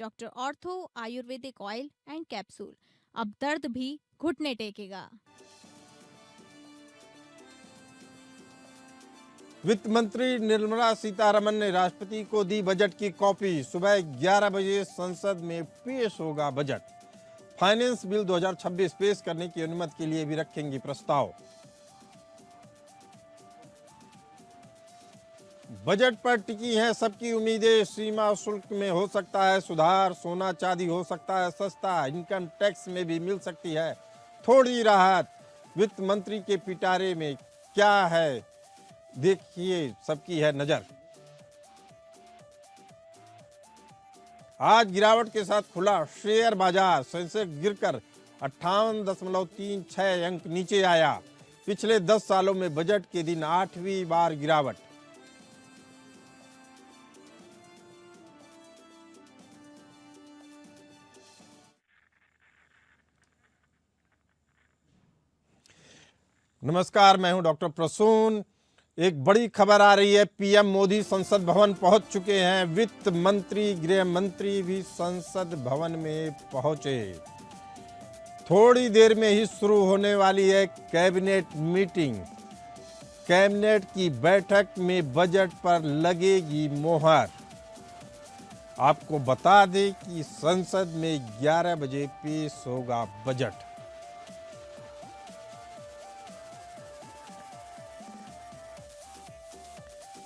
Doctor ortho Ayurvedic oil and capsule. अब दर्द भी घुटने टेकेगा। वित्त मंत्री निर्मला सीतारमण ने राष्ट्रपति को दी बजट की कॉपी। सुबह 11 बजे संसद में पेश होगा बजट। फाइनेंस बिल 2026 पेश करने की अनुमति के लिए भी रखेंगी प्रस्ताव। बजट पर टिकी हैं सबकी उम्मीदें। सीमा शुल्क में हो सकता है सुधार, सोना चांदी हो सकता है सस्ता, इनकम टैक्स में भी मिल सकती है थोड़ी राहत। वित्त मंत्री के पिटारे में क्या है, देखिए सबकी है नजर। आज गिरावट के साथ खुला शेयर बाजार। सेंसेक्स गिरकर 58.36 अंक नीचे आया। पिछले 10 सालों में बजट के दिन 8वीं बार गिरावट। नमस्कार, मैं हूं डॉक्टर प्रसून। एक बड़ी खबर आ रही है। पीएम मोदी संसद भवन पहुंच चुके हैं। वित्त मंत्री, गृह मंत्री भी संसद भवन में पहुंचे। थोड़ी देर में ही शुरू होने वाली है कैबिनेट मीटिंग। कैबिनेट की बैठक में बजट पर लगेगी मोहर। आपको बता दें कि संसद में 11 बजे पेश होगा बजट।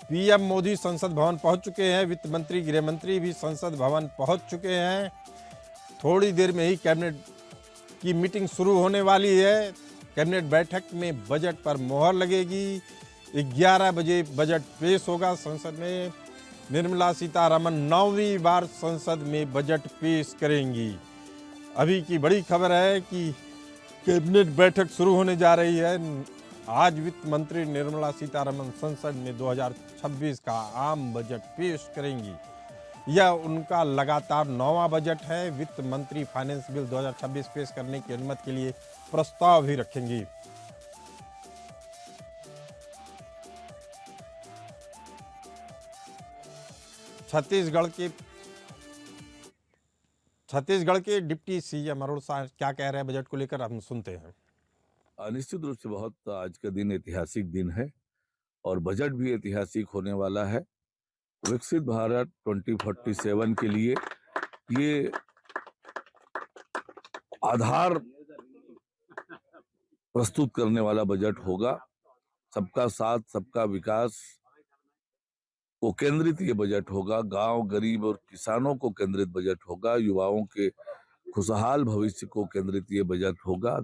पीएम मोदी संसद भवन पहुंच चुके हैं। वित्त मंत्री, गृह मंत्री भी संसद भवन पहुंच चुके हैं। थोड़ी देर में ही कैबिनेट की मीटिंग शुरू होने वाली है। कैबिनेट बैठक में बजट पर मोहर लगेगी। 11 बजे बजट पेश होगा संसद में। निर्मला सीतारमण 9वीं बार संसद में बजट पेश करेंगी। अभी की बड़ी खबर है कि कैबिनेट बैठक शुरू होने जा रही है। आज वित्त मंत्री निर्मला सीतारमण संसद में 2026 का आम बजट पेश करेंगी। यह उनका लगातार 9वां बजट है। वित्त मंत्री फाइनेंस बिल 2026 पेश करने की अनुमति के लिए प्रस्ताव भी रखेंगी। छत्तीसगढ़ के डिप्टी सीएम अरुण साह क्या कह रहे हैं बजट को लेकर, हम सुनते हैं। निश्चित रूप से बहुत आज का दिन ऐतिहासिक दिन है और बजट भी ऐतिहासिक होने वाला है। विकसित भारत 2047 के लिए ये आधार प्रस्तुत करने वाला बजट होगा। सबका साथ, सबका विकास को केंद्रित ये बजट होगा। गांव, गरीब और किसानों को केंद्रित बजट होगा। युवाओं के खुशहाल भविष्य को केंद्रित ये बजट होगा।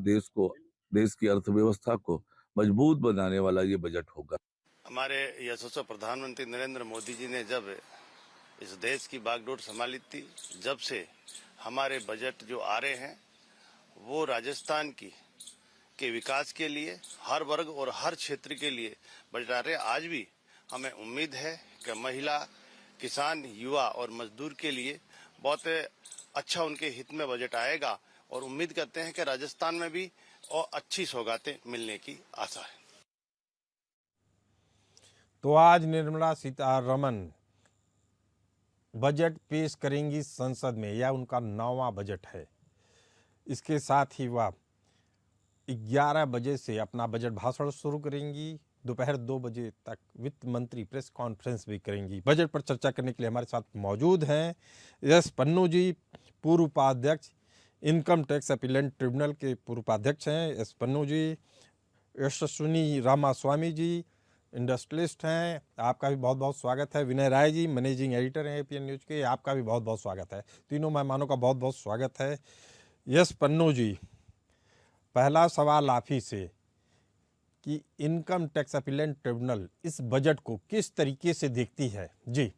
देश की अर्थव्यवस्था को मजबूत बनाने वाला ये बजट होगा। हमारे यशस्वी प्रधानमंत्री नरेंद्र मोदी जी ने जब इस देश की बागडोर संभाली थी, जब से हमारे बजट जो आ रहे हैं वो राजस्थान के विकास के लिए, हर वर्ग और हर क्षेत्र के लिए बजट आ रहे हैं। आज भी हमें उम्मीद है कि महिला, किसान, युवा और मजदूर के लिए बहुत अच्छा उनके हित में बजट आएगा और उम्मीद करते हैं कि राजस्थान में भी और अच्छी सौगातें मिलने की आशा है। तो आज निर्मला सीतारमण बजट पेश करेंगी संसद में। यह उनका 9वां बजट है। इसके साथ ही वह 11 बजे से अपना बजट भाषण शुरू करेंगी। दोपहर 2 बजे तक वित्त मंत्री प्रेस कॉन्फ्रेंस भी करेंगी। बजट पर चर्चा करने के लिए हमारे साथ मौजूद हैं एस पन्नू जी, पूर्व उपाध्यक्ष इनकम टैक्स अपीलेंट ट्रिब्यूनल के पूर्व उपाध्यक्ष हैं एस पन्नू जी। यशस्विनी रामास्वामी जी, इंडस्ट्रियलिस्ट हैं, आपका भी बहुत बहुत स्वागत है। विनय राय जी, मैनेजिंग एडिटर हैं एपीएन न्यूज़ के, आपका भी बहुत बहुत स्वागत है। तीनों मेहमानों का बहुत बहुत स्वागत है। यस पन्नू जी, पहला सवाल आप ही से कि इनकम टैक्स अपीलेंट ट्रिब्यूनल इस बजट को किस तरीके से देखती है? जी।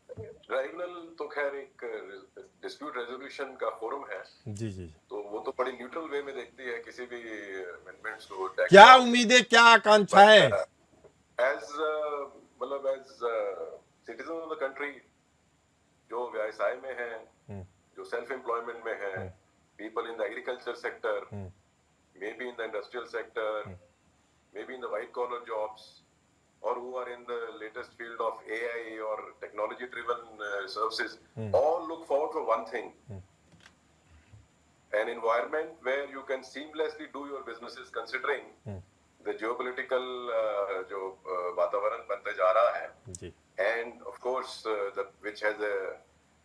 ट्राइब्यूनल तो खैर एक डिस्प्यूट रेजोल्यूशन का फोरम है। जी जी। तो वो तो बड़ी न्यूट्रल वे में देखती है किसी भी अमेंडमेंट्स को। क्या उम्मीदें, क्या आकांक्षाएं? एज मतलब as citizen of the country, जो व्यवसाय में है, जो सेल्फ एम्प्लॉयमेंट में है, people in the agriculture sector, maybe in the industrial sector, maybe in the white collar jobs, or who are in the latest field of AI or technology driven services all look forward for one thing: an environment where you can seamlessly do your businesses considering the geopolitical जो वातावरण बनते जा रहा है, जी and of course which has a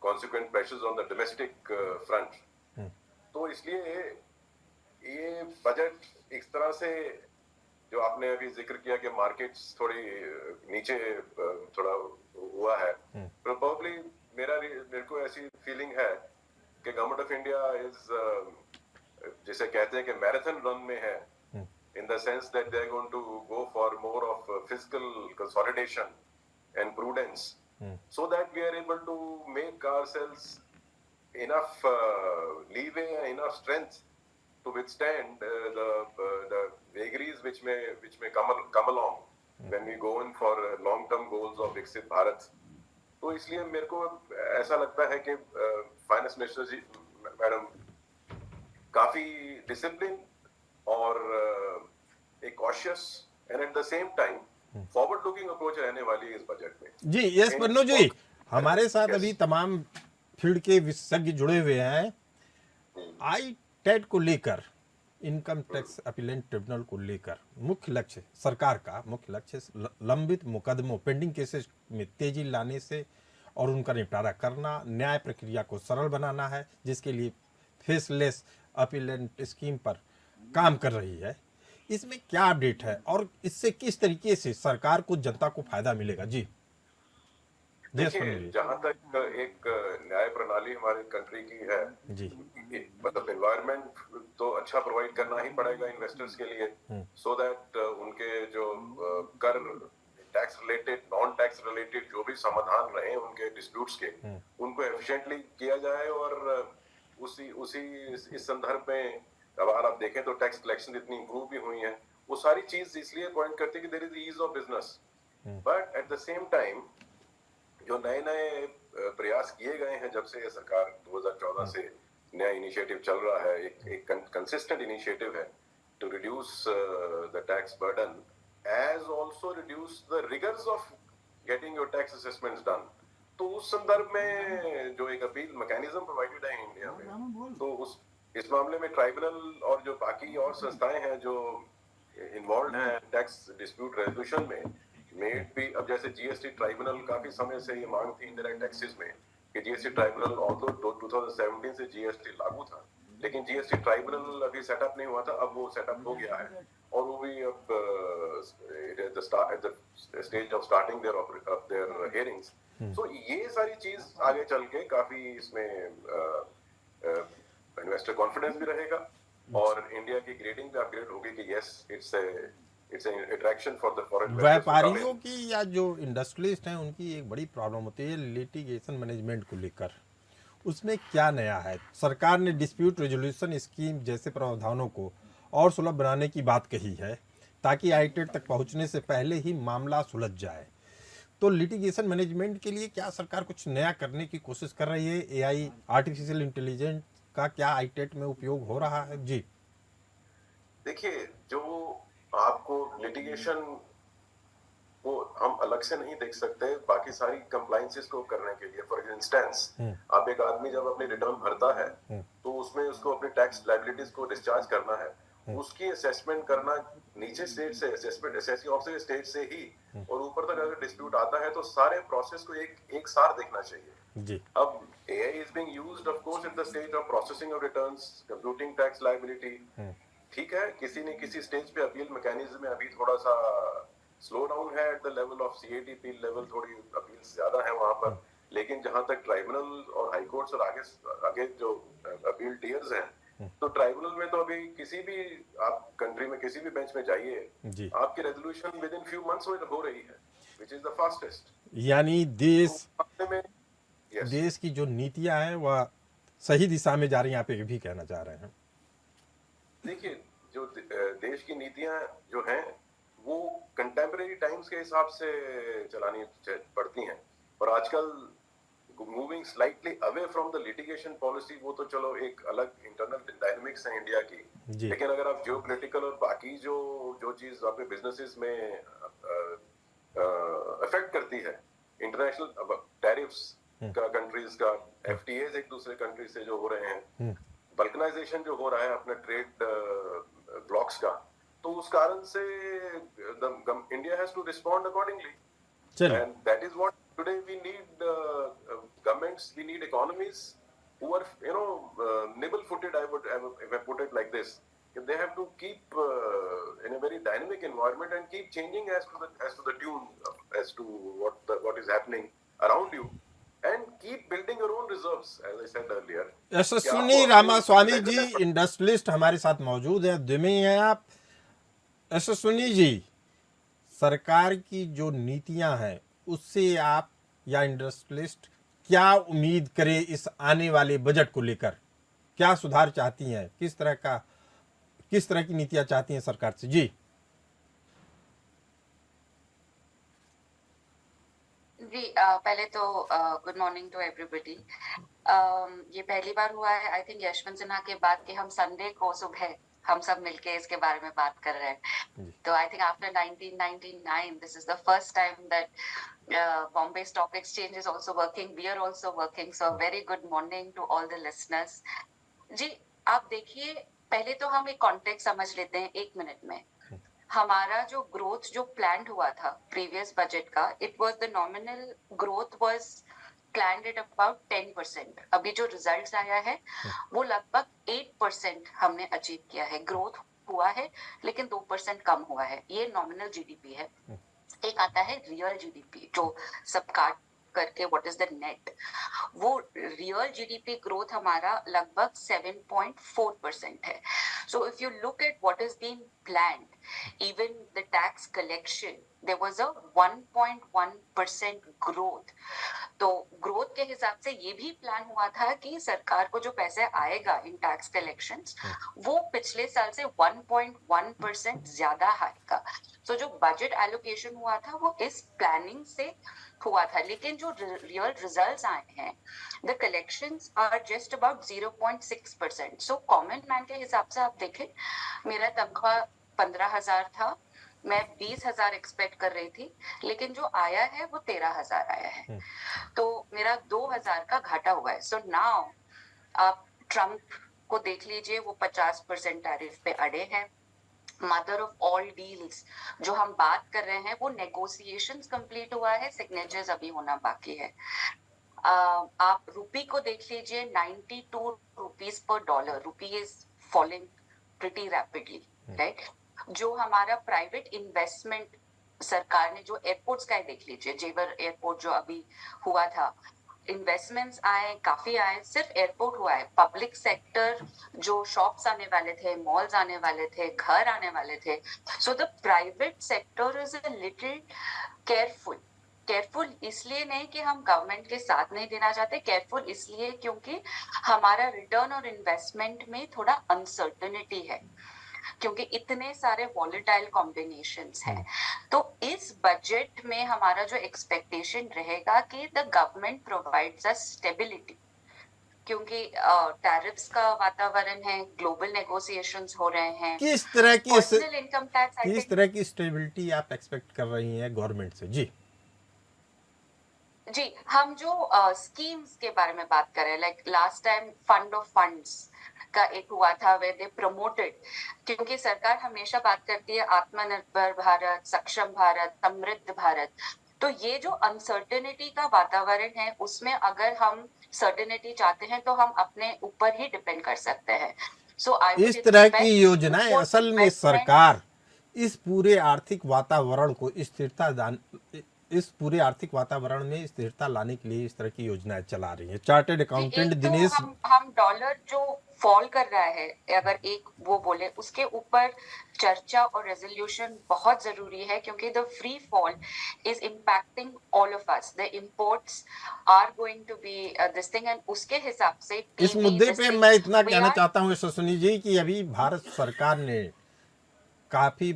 consequent pressures on the domestic front. तो इसलिए ये budget इस तरह से जो आपने अभी जिक्र किया कि मार्केट्स थोड़ी नीचे थोड़ा हुआ है, प्रोबेबली मेरे को ऐसी फीलिंग है कि गवर्नमेंट ऑफ इंडिया इज जिसे कहते हैं कि मैराथन रन में है, in the sense that they are going to go for more of fiscal consolidation and prudence, so that we are able to make ourselves enough leeway and enough strength to withstand the vagaries which may come along when we go in for long term goals of Viksit Bharat. तो इसलिए मेरे को ऐसा लगता है कि finance minister जी madam काफी discipline और एक cautious and eight the same time forward looking approach रहने वाली है इस बजट में। जी यस पन्नू जी, हमारे साथ अभी तमाम फील्ड के विशेषज्ञ जुड़े हुए हैं। आई टेट को लेकर, इनकम टैक्स अपीलेंट ट्रिब्यूनल को लेकर मुख्य लक्ष्य सरकार का मुख्य लक्ष्य लंबित मुकदमों पेंडिंग केसेस में तेजी लाने से और उनका निपटारा करना, न्याय प्रक्रिया को सरल बनाना है, जिसके लिए फेसलेस अपीलेंट स्कीम पर काम कर रही है। इसमें क्या अपडेट है और इससे किस तरीके से सरकार को जनता को फायदा मिलेगा? जी देखिए, जहां तक एक न्याय प्रणाली हमारी कंट्री की है जी, मतलब एनवायरनमेंट तो अच्छा प्रोवाइड करना ही पड़ेगा इन्वेस्टर्स के लिए, सो दैट उनके जो कर tax related non tax related जो भी समाधान रहे उनके डिस्प्यूट्स के, उनको एफिशिएंटली किया जाए। और उसी इस संदर्भ में अगर आप देखें तो टैक्स कलेक्शन इतनी इंप्रूव भी हुई है, वो सारी चीज इसलिए पॉइंट करती है कि there is ease of business. But at the same time जो नए प्रयास किए गए हैं जब से ये सरकार 2014 से नया इनिशिएटिव चल रहा है, एक कंसिस्टेंट इनिशिएटिव है to reduce the tax burden as also reduce the rigours of getting your tax assessments done. तो उस संदर्भ में जो एक अपील मैकेनिज्म प्रोवाइडेड है इंडिया में, तो इस मामले में ट्राइब्यूनल और जो बाकी और संस्थाएं हैं जो इन्वॉल्व हैं टैक्स डिस्प्यूट रेजोल्यूशन में भी, अब जैसे जीएसटी ट्राइब्यूनल काफी समय से ये मांग थी इंडायरेक्ट टैक्सेस में कि जीएसटी ट्राइब्यूनल ऑल्दो 2017 से जीएसटी लागू था, लेकिन जीएसटी ट्राइब्यूनल अभी सेटअप नहीं हुआ था, अब वो सेटअप हो गया है और वो भी अब at the stage of starting their hearings. So ये सारी चीज आगे चल के काफी इसमें इन्वेस्टर कॉन्फिडेंस भी रहेगा और इंडिया की ग्रेडिंग भी अपग्रेड होगी कि yes it's an attraction for the foreign. व्यापारियों की या जो इंडस्ट्रियलिस्ट हैं उनकी एक बड़ी प्रॉब्लम होती है लिटिगेशन मैनेजमेंट को लेकर, उसमें क्या नया है? सरकार ने डिस्प्यूट रेजोल्यूशन स्कीम जैसे प्रावधानों को और सुलभ बनाने की बात कही है ताकि आईटेट तक पहुंचने से पहले ही मामला सुलझ जाए। तो लिटिगेशन मैनेजमेंट के लिए क्या सरकार कुछ नया करने की कोशिश कर रही है? एआई आर्टिफिशियल इंटेलिजेंस का क्या आईटेट में उपयोग हो रहा है? जी देखिए, जो आपको लिटिगेशन को हम अलग से नहीं देख सकते, बाकी सारी कंप्लायंसेस को करने के लिए। फॉर इंस्टेंस, आप एक आदमी जब अपनी रिटर्न भरता है तो उसमें उसको अपनी टैक्स लायबिलिटीज को डिस्चार्ज करना है, उसकी असेसमेंट करना नीचे स्टेट से, असेसमेंट असेसिंग ऑफिसर स्टेट से ही, और ऊपर तक अगर डिस्प्यूट आता है तो सारे प्रोसेस को एक साथ देखना चाहिए जी। अब AI is being used of course at the stage of processing of returns, computing tax liability। ठीक है, किसी न किसी स्टेज पे अपील मैकेनिज्म में अभी थोड़ा सा स्लो डाउन है, at the level of CAT level थोड़ी अपील ज्यादा है वहां पर, लेकिन जहां तक ट्राइब्यूनल और हाई कोर्ट्स और आगे जो अपील टियर्स हैं, तो ट्राइब्यूनल में तो अभी किसी भी आप कंट्री में किसी भी बेंच में जाइए, आपकी resolution with in few months हो रही है, व्हिच इज द फास्टेस्ट। यानी Yes. देश की जो नीतियां हैं वह सही दिशा में जा रही हैं, आप ये भी कहना चाह रहे हैं? देखिए, जो देश की नीतियां जो हैं वो कंटेम्परेरी टाइम्स के हिसाब से चलानी पड़ती हैं, और आजकल moving slightly away from the litigation policy, वो तो चलो एक अलग इंटरनल डायनामिक्स है इंडिया की, लेकिन अगर आप जियोपॉलिटिकल और बाकी जो चीज आपके बिजनेसेस में अफेक्ट करती है। इंटरनेशनल टैरिफ्स का कंट्रीज का, एफटीएज एक दूसरे कंट्री से जो हो रहे हैं, बल्कनाइजेशन जो हो रहा है अपने ट्रेड ब्लॉक्स का, तो उस कारण से India has to respond accordingly, and that is what today we need. Governments, we need economies who are nimble-footed, if I put it like this. They have to keep in a very dynamic environment and keep changing as to the tune, as to what is happening around you, and keep building your own reserves, as I said earlier. Yashaswini Ramaswamy ji industrialist हमारे साथ मौजूद हैं, दिल्ली हैं आप। यशस्विनी जी, सरकार की जो नीतियां हैं उससे आप या इंडस्ट्रियलिस्ट क्या उम्मीद करें इस आने वाले बजट को लेकर? क्या सुधार चाहती हैं? किस तरह की नीतियां चाहती हैं सरकार से? जी जी, पहले तो गुड मॉर्निंग टू एवरीबॉडी। ये पहली बार हुआ है आई थिंक यशवंत सिन्हा के बाद कि हम संडे को सुबह हम सब मिलके इसके बारे में बात कर रहे हैं। तो I think after 1999 this is the first time that Bombay stock exchange is also working, we are also working, so very good morning to all the listeners. जी, आप देखिए, पहले तो हम एक कॉन्टेक्स्ट समझ लेते हैं 1 मिनट में। हमारा जो ग्रोथ जो प्लान हुआ था प्रीवियस बजट का, it was the nominal growth was planned at about 10%। अभी जो रिजल्ट्स आया है वो लगभग 8% हमने अचीव किया है। ग्रोथ हुआ है लेकिन 2% कम हुआ है। ये नॉमिनल जीडीपी है। एक आता है रियल जीडीपी, जो सब काट करके व्हाट इज द नेट। वो रियल जीडीपी ग्रोथ हमारा लगभग 7.4% है। So if you look at what is being planned, even the tax collection, there was a 1.1% growth। तो ग्रोथ के हिसाब से ये भी प्लान हुआ था कि सरकार को जो पैसे आएगा इन टैक्स कलेक्शंस वो पिछले साल से 1.1% ज्यादा आएगा। तो जो बजट एलोकेशन हुआ था वो इस प्लानिंग से हुआ था। लेकिन जो रियल रिजल्ट्स आए हैं, the collections are just about 0.6%। So common man के हिसाब से आप देखें, मेरा तनख्वाह 15,000 था, मैं 20,000 एक्सपेक्ट कर रही थी, लेकिन जो आया है वो 13,000 आया है। तो मेरा 2,000 का घाटा हुआ है। सो नाउ आप ट्रम्प को देख लीजिए, वो 50% टैरिफ पे अड़े हैं। मदर ऑफ ऑल डील्स जो हम बात कर रहे हैं वो नेगोशिएशंस कंप्लीट हुआ है, सिग्नेचर्स अभी होना बाकी है। आप रुपी को देख लीजिए, 92 rupees per dollar. Rupee is falling pretty rapidly, right. जो हमारा प्राइवेट इन्वेस्टमेंट सरकार ने, जो एयरपोर्ट्स का देख लीजिए, जेवर एयरपोर्ट जो अभी हुआ था, इन्वेस्टमेंट्स आए, काफी आए। सिर्फ एयरपोर्ट हुआ है, पब्लिक सेक्टर जो शॉप्स आने वाले थे, मॉल्स आने वाले थे, घर आने वाले थे। So the private sector is a little careful इसलिए नहीं कि हम गवर्नमेंट के साथ नहीं देना चाहते, केयरफुल इसलिए क्योंकि हमारा रिटर्न और इन्वेस्टमेंट में थोड़ा अनसर्टेनिटी है, क्योंकि इतने सारे वॉलेटाइल कॉम्बिनेशंस हैं। तो इस बजट में हमारा जो एक्सपेक्टेशन रहेगा कि the government provides us stability, क्योंकि टैरिफ्स का वातावरण है, ग्लोबल नेगोशिएशंस हो रहे हैं। किस तरह की पर्सनल इनकम टैक्स, किस तरह की स्टेबिलिटी आप एक्सपेक्ट कर रही हैं गवर्नमेंट से? जी, हम जो स्कीम्स के बारे में बात कर रहे हैं, like last time fund of funds का एक हुआ था, वे दे प्रमोटेड, क्योंकि सरकार हमेशा बात करती है आत्मनिर्भर भारत, सक्षम भारत, समृद्ध भारत। तो ये जो अनसर्टेनिटी का वातावरण है, उसमें अगर हम सर्टेनिटी चाहते हैं तो हम अपने ऊपर ही डिपेंड कर सकते हैं। सो इस तरह की योजनाएं असल में सरकार इस पूरे आर्थिक वातावरण में स्थिरता लाने के लिए इस तरह की योजनाएं चला रही है। चार्टर्ड अकाउंटेंट दिनेश, हम डॉलर जो फॉल कर रहा है, अगर एक वो बोले, उसके ऊपर चर्चा और रेजोल्यूशन बहुत जरूरी है, क्योंकि the free fall is impacting all of us. The imports are going to be this thing, and उसके हिसाब से इस मुद्दे पे मैं इतना कहना चाहता हूँ यशस्विनी जी कि अभी भारत सरकार ने काफी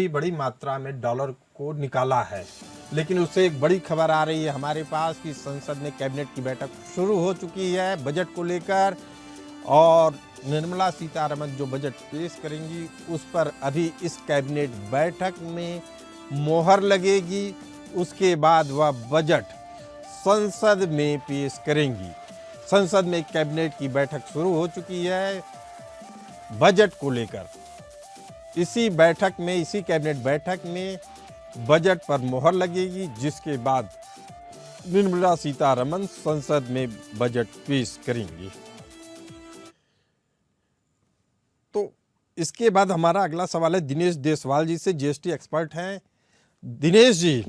बड़ी मात्रा में डॉलर को निकाला है, लेकिन उससे एक बड़ी खबर आ रही है हमारे पास कि संसद में कैबिनेट की बैठक शुरू हो चुकी है बजट को लेकर, और निर्मला सीतारमण जो बजट पेश करेंगी उस पर अभी इस कैबिनेट बैठक में मोहर लगेगी। उसके बाद वह बजट संसद में पेश करेंगी। संसद में कैबिनेट की बैठक शुरू हो चुकी है बजट को लेकर। इसी कैबिनेट बैठक में बजट पर मोहर लगेगी, जिसके बाद निर्मला सीतारमण संसद में बजट पेश करेंगी। तो इसके बाद हमारा अगला सवाल है दिनेश देसवाल जी से, जीएसटी एक्सपर्ट हैं। दिनेश जी,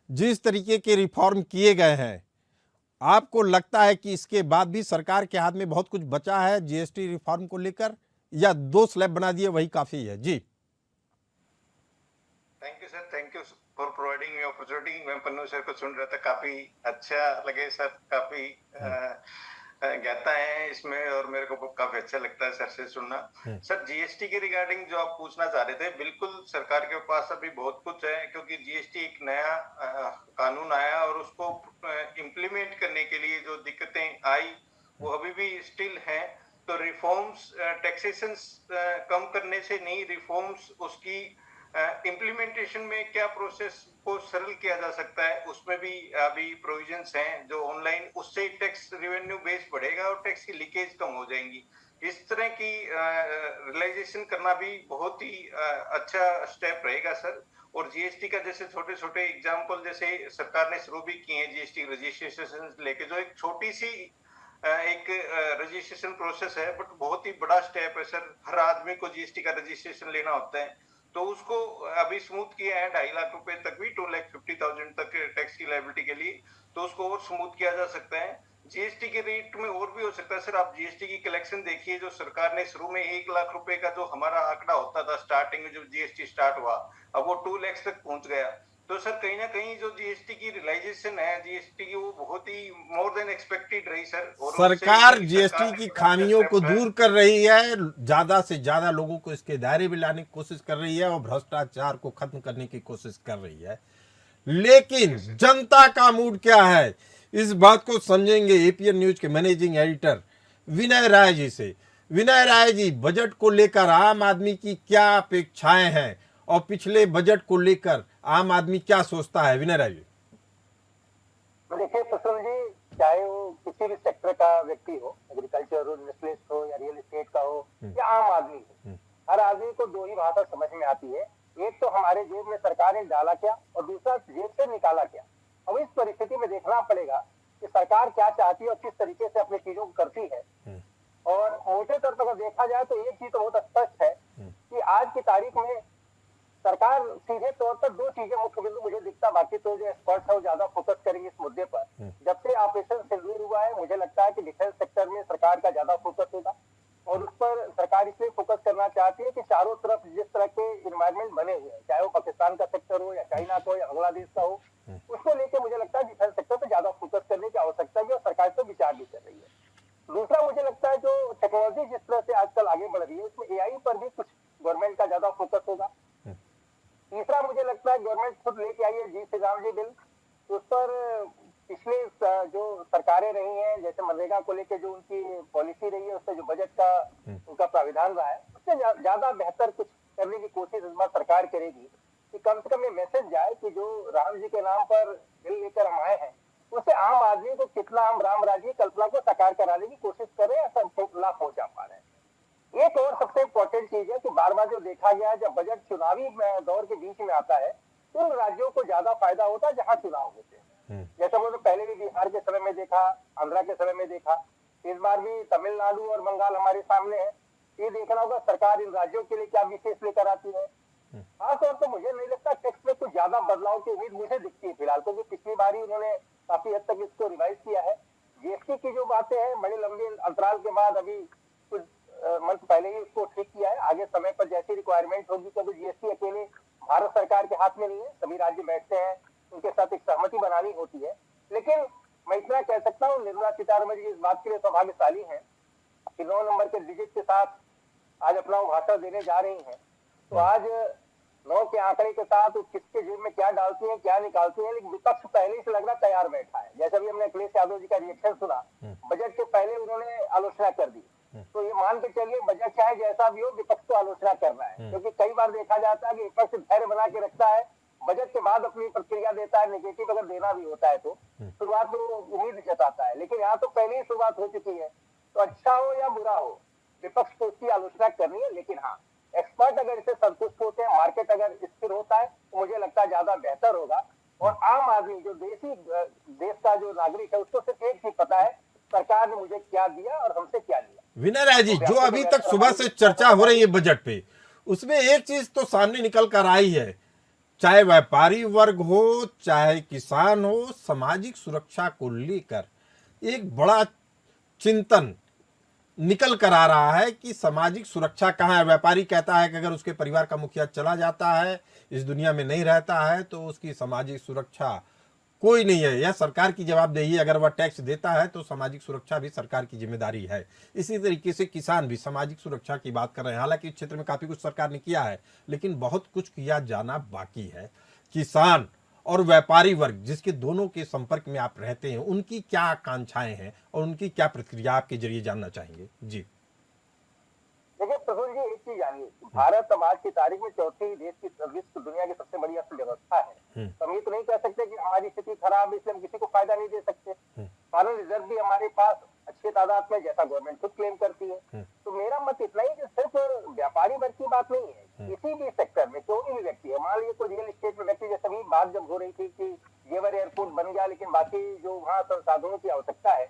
जिस तरीके के रिफॉर्म किए गए हैं, आपको लगता है कि इसके बाद भी सरकार के हाथ में बहुत कुछ बचा है जीएसटी रिफॉर्म को लेकर, या 2 स्लैब बना दिए वही काफी है? जी thank you sir, thank you for providing me opportunity. मैं पन्नू सर को सुन रहा था, काफी अच्छा लगे सर, काफी ज्ञाता है इसमें और मेरे को काफी अच्छा लगता है सर से सुनना। सर जीएसटी के रिगार्डिंग जो आप पूछना चाह रहे थे, बिल्कुल सरकार के पास अभी बहुत कुछ है, क्योंकि जीएसटी एक नया कानून आया और उसको इम्प्लीमेंट करने के लिए जो दिक्कतें आई वो अभी भी स्टिल हैं। तो रिफॉर्म्स टैक्सेशन कम करने से नहीं, रिफॉर्म्स उसकी इम्प्लीमेंटेशन में क्या प्रोसेस को सरल किया जा सकता है, उसमें भी अभी प्रोविजंस हैं जो ऑनलाइन, उससे टैक्स रेवेन्यू बेस बढ़ेगा और टैक्स की लीकेज कम हो जाएंगी। इस तरह की रियलाइजेशन करना भी बहुत ही अच्छा स्टेप रहेगा सर। और जीएसटी का जैसे छोटे छोटे एग्जाम्पल जैसे सरकार ने शुरू भी किए हैं, जीएसटी रजिस्ट्रेशन लेके, जो एक छोटी सी एक रजिस्ट्रेशन प्रोसेस है, बट बहुत ही बड़ा स्टेप है सर। हर आदमी को जीएसटी का रजिस्ट्रेशन लेना होता है, तो उसको अभी स्मूथ किया है 2.5 लाख रुपए तक भी, 2,50,000 तक टैक्स की लायबिलिटी के लिए, तो उसको और स्मूथ किया जा सकता है। जीएसटी के रेट में और भी हो सकता है सर। आप जीएसटी की कलेक्शन देखिए, जो सरकार ने शुरू में 1 लाख रुपए का जो हमारा आंकड़ा होता था स्टार्टिंग में जब जीएसटी स्टार्ट हुआ, अब वो 2 लाख तक पहुंच गया। तो सर कहीं ना कहीं जो जीएसटी की रियलाइजेशन है जीएसटी की, वो बहुत ही मोर देन एक्सपेक्टेड रही सर। और सरकार जीएसटी की खामियों को दूर कर रही है, ज्यादा से ज्यादा लोगों को इसके दायरे में लाने की कोशिश कर रही है और भ्रष्टाचार को खत्म करने की कोशिश कर रही है। लेकिन जनता का मूड क्या है, इस बात को समझेंगे एपीएन न्यूज के मैनेजिंग एडिटर विनय राय जी से। विनय राय जी, बजट को लेकर आम आदमी की क्या अपेक्षाएं हैं और पिछले बजट को लेकर आम आदमी क्या सोचता है? विनय राय जी। देखिए सुशील जी, चाहे वो किसी भी सेक्टर का व्यक्ति हो, एग्रीकल्चर हो, इंडस्ट्रियलिस्ट हो या रियल एस्टेट का हो या आम आदमी हो, हर आदमी को 2 ही भाषा समझ में आती है। एक तो हमारे जेब में सरकार ने डाला क्या और दूसरा जेब से निकाला क्या। अब इस परिस्थिति में देखना पड़ेगा कि सरकार क्या चाहती है और किस तरीके से अपनी चीजों को करती है। और मोटे तौर पर अगर देखा जाए तो एक चीज तो बहुत स्पष्ट है कि आज की तारीख में सरकार सीधे तौर पर 2 चीजें मुख्य बिंदु मुझे दिखता, बाकी तो जो एक्सपर्ट है वो ज्यादा फोकस करेंगे इस मुद्दे पर। जब से ऑपरेशन सिंदूर हुआ है, मुझे लगता है कि डिफेंस सेक्टर में सरकार का ज्यादा फोकस होगा और उस पर सरकार इसलिए फोकस करना चाहती है कि चारों तरफ जिस तरह के इन्वायरमेंट बने हुए हैं, चाहे वो पाकिस्तान का सेक्टर हो या चाइना का हो या बांग्लादेश का हो, उसको लेकर मुझे लगता है डिफेंस सेक्टर पर ज्यादा फोकस करने की आवश्यकता भी और सरकार तो विचार भी कर रही है। दूसरा मुझे लगता है जो टेक्नोलॉजी जिस तरह से आजकल आगे बढ़ रही है, उसमें एआई पर भी कुछ गवर्नमेंट का ज्यादा फोकस होगा। तीसरा मुझे लगता है गवर्नमेंट खुद लेके आई है जी श्री राम जी बिल, उस पर पिछले जो सरकारें रही हैं, जैसे मनरेगा को लेकर जो उनकी पॉलिसी रही है, उससे जो बजट का उनका प्राविधान रहा है, उससे ज्यादा बेहतर कुछ करने की कोशिश इस बार सरकार करेगी कि कम से कम ये मैसेज जाए कि जो राम जी के नाम पर बिल लेकर हम आए हैं, उससे आम आदमी को कितना हम राम राज्य कल्पना को साकार कराने की कोशिश करें, ऐसा लाभ पहुंचा पा रहे हैं। एक और सबसे इम्पोर्टेंट चीज है कि बार बार जो देखा गया है, जब बजट चुनावी दौर के बीच में आता है, उन राज्यों को ज्यादा फायदा होता है जहां चुनाव होते हैं। जैसे हमने पहले भी बिहार के समय में देखा, आंध्रा के समय में देखा, इस बार भी तमिलनाडु और बंगाल हमारे सामने है। ये देखना होगा सरकार इन राज्यों के लिए क्या विशेष लेकर आती है। खासतौर पर मुझे नहीं लगता टैक्स में कुछ ज्यादा बदलाव की उम्मीद मुझे दिखती है फिलहाल, क्योंकि पिछली बार ही उन्होंने काफी हद तक इसको रिवाइज किया है। जीएसटी की जो बातें हैं, बड़े लंबे अंतराल के बाद अभी कुछ मंथ पहले ही उसको ठीक किया है। आगे समय पर जैसी रिक्वायरमेंट होगी, क्योंकि जीएसटी अकेले भारत सरकार के हाथ में नहीं है, सभी राज्य बैठते हैं, उनके साथ एक सहमति बनानी होती है। लेकिन मैं इतना कह सकता हूँ, निर्मला सीतारमण जी इस बात के लिए सौभाग्यशाली हैं कि 9 नंबर के डिजिट के साथ आज अपना भाषण देने जा रही हैं। तो आज 9 के आंकड़े के साथ किसके जेब में क्या डालती है क्या निकालती है, लेकिन विपक्ष पहले से लग रहा तैयार बैठा है। जैसे भी हमने अखिलेश यादव जी का रिएक्शन सुना, बजट के पहले उन्होंने आलोचना कर दी तो ये मान के चलिए बजट चाहे जैसा भी हो विपक्ष को आलोचना करना है, क्योंकि कई बार देखा जाता है कि विपक्ष धैर्य बना के रखता है, बजट के बाद अपनी प्रतिक्रिया देता है, नेगेटिव अगर देना भी होता है तो शुरुआत में वो उम्मीद जताता है, लेकिन यहाँ तो पहले ही शुरुआत हो चुकी है। तो अच्छा हो या बुरा हो, विपक्ष को उसकी आलोचना करनी है, लेकिन हाँ एक्सपर्ट अगर इससे संतुष्ट होते हैं, मार्केट अगर स्थिर होता है, तो मुझे लगता है ज्यादा बेहतर होगा। और आम आदमी जो देश का जो नागरिक है, उसको सिर्फ एक चीज पता है, सरकार ने मुझे क्या दिया और हमसे क्या लिया। विनय राय जी, जो अभी तक सुबह से चर्चा हो रही है बजट पे, उसमें एक चीज तो सामने निकल कर आई है, चाहे व्यापारी वर्ग हो चाहे किसान हो, सामाजिक सुरक्षा को लेकर एक बड़ा चिंतन निकल कर आ रहा है कि सामाजिक सुरक्षा कहाँ है। व्यापारी कहता है कि अगर उसके परिवार का मुखिया चला जाता है, इस दुनिया में नहीं रहता है, तो उसकी सामाजिक सुरक्षा कोई नहीं है, यह सरकार की जवाबदेही है। अगर वह टैक्स देता है तो सामाजिक सुरक्षा भी सरकार की जिम्मेदारी है। इसी तरीके से किसान भी सामाजिक सुरक्षा की बात कर रहे हैं। हालांकि इस क्षेत्र में काफी कुछ सरकार ने किया है, लेकिन बहुत कुछ किया जाना बाकी है। किसान और व्यापारी वर्ग, जिसके दोनों के संपर्क में आप रहते हैं, उनकी क्या आकांक्षाएं हैं और उनकी क्या प्रतिक्रिया आपके जरिए जानना चाहेंगे? जी देखिए प्रफुल्ल जी, एक चीज जानिए, भारत अब आज की तारीख में चौथी देश की विश्व दुनिया की सबसे बड़ी अर्थव्यवस्था है। तो हम ये तो नहीं कह सकते कि हमारी स्थिति खराब है इसलिए हम किसी को फायदा नहीं दे सकते। फॉरेन रिजर्व भी हमारे पास अच्छे तादाद में, जैसा गवर्नमेंट खुद क्लेम करती है। तो मेरा मत इतना ही कि सिर्फ व्यापारी वर्ग की बात नहीं है, किसी भी सेक्टर में कोई भी व्यक्ति है, मान लीजिए कोई रियल एस्टेट में व्यक्ति, जैसे अभी बात जब हो रही थी कि जेवर एयरपोर्ट बन गया, लेकिन बाकी जो वहाँ संसाधनों की आवश्यकता है,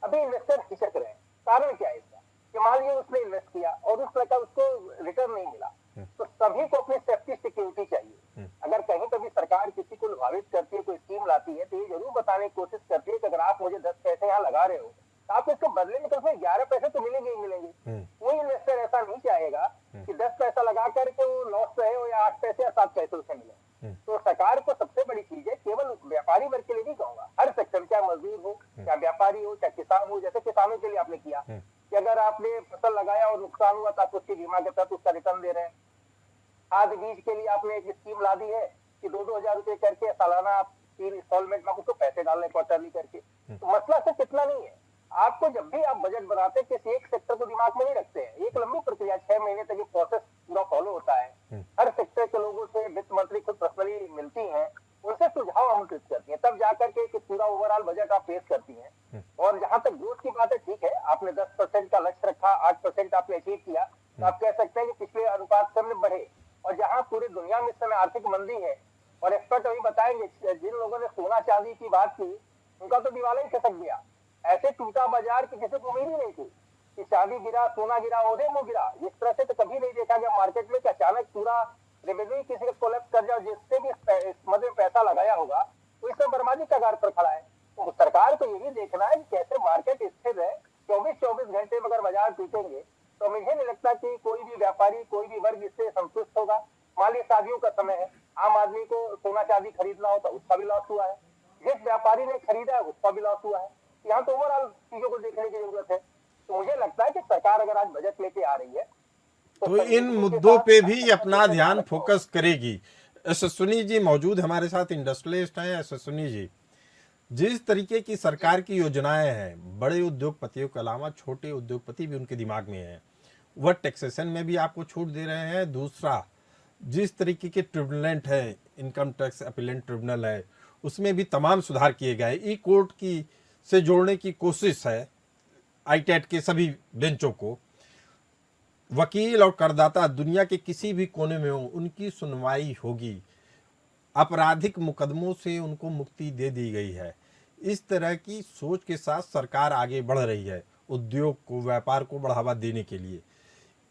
अभी इन्वेस्टर खिसक रहे हैं। कारण क्या है इसका? कि मान लीजिए उसने इन्वेस्ट किया और उस तरह का उसको रिटर्न नहीं मिला, तो सभी को अपनी सेफ्टी सिक्योरिटी चाहिए। अगर कहीं कभी सरकार किसी को लुभावित करती है, कोई स्कीम लाती है, तो ये जरूर बताने की कोशिश करती है कि अगर आप मुझे 10 पैसे यहाँ लगा रहे हो, तो आपको इसके बदले में तो 11 पैसे तो मिलेंगे ही मिलेंगे। कोई इन्वेस्टर ऐसा नहीं चाहेगा कि 10 पैसा लगा करके वो लॉस रहे हो या 8 पैसे या 7 पैसे उसे मिले। तो सरकार को सबसे बड़ी चीज है, केवल व्यापारी वर्ग के लिए नहीं कहूंगा, हर सेक्टर, चाहे मजदूर हो, चाहे व्यापारी हो, चाहे किसान हो, जैसे किसानों के लिए आपने किया कि अगर आपने फसल लगाया और नुकसान हुआ तो आप उसकी बीमा के तहत उसका रिटर्न दे रहे हैं। खाद बीज के लिए आपने एक स्कीम ला दी है कि 2-2 हजार रुपए करके सालाना आप 3 इंस्टॉलमेंट में उसको पैसे डालने क्वार्टरली करके। तो मसला सिर्फ इतना नहीं है, आपको जब भी आप बजट बनाते हैं किसी एक सेक्टर को दिमाग में नहीं रखते हैं, एक लंबी प्रक्रिया 6 महीने तक ये प्रोसेस पूरा फॉलो होता है। हर सेक्टर के लोगों से वित्त मंत्री खुद पर्सनली मिलती हैं, उनसे सुझाव आमंत्रित करती है, तब जाकर के पूरा ओवरऑल बजट आप पेश करती हैं। और जहां तक ग्रोथ की बात है, ठीक है, आपने 10% का लक्ष्य रखा, 8% आपने अचीव किया, तो आप कह सकते हैं कि पिछले अनुपात से हमने बढ़े। और जहां पूरी दुनिया में इस समय आर्थिक मंदी है, और एक्सपर्ट अभी बताएंगे, जिन लोगों ने सोना चांदी की बात की उनका तो दिवाला ही खसक गया। ऐसे टूटा बाजार की किसी को उम्मीद ही नहीं थी कि चांदी गिरा, सोना गिरा, ओडेमो गिरा। इस तरह से तो कभी नहीं देखा गया मार्केट में कि अचानक पूरा रेवेन्यू किसी का कोलैप्स कर जाए, जिससे भी इस मद में पैसा लगाया होगा तो इसमें बर्बादी कगार पर खड़ा है। तो सरकार को ये भी देखना है कि कैसे मार्केट स्थिर है। 24-24 घंटे में अगर बाजार टूटेंगे तो मुझे नहीं लगता कि कोई भी व्यापारी, कोई भी वर्ग इससे संतुष्ट होगा। मान लीजिए शादियों का समय है, आम आदमी को सोना चांदी खरीदना हो तो उसका भी लॉस हुआ है, जिस व्यापारी ने खरीदा है उसका भी लॉस हुआ है। यहाँ तो ओवरऑल चीजों को देखने की जरूरत है। तो मुझे लगता है कि सरकार अगर आज बजट लेके आ रही है तो इन मुद्दों पे भी अपना ध्यान फोकस करेगी। यशस्विनी जी मौजूद हमारे साथ, इंडस्ट्रियलिस्ट हैं। यशस्विनी जी, जिस तरीके की सरकार की योजनाएं हैं, बड़े उद्योगपतियों के अलावा छोटे उद्योगपति भी उनके दिमाग में हैं, वह टैक्सेशन में भी आपको छूट दे रहे हैं। दूसरा, जिस तरीके के ट्रिब्यूनल है, इनकम टैक्स अपीलेंट ट्रिब्यूनल है, उसमें भी तमाम सुधार किए गए। ई कोर्ट की से जोड़ने की कोशिश है आईटैट के सभी बेंचों को। वकील और करदाता दुनिया के किसी भी कोने में हो, उनकी सुनवाई होगी। आपराधिक मुकदमों से उनको मुक्ति दे दी गई है। इस तरह की सोच के साथ सरकार आगे बढ़ रही है उद्योग को, व्यापार को बढ़ावा देने के लिए।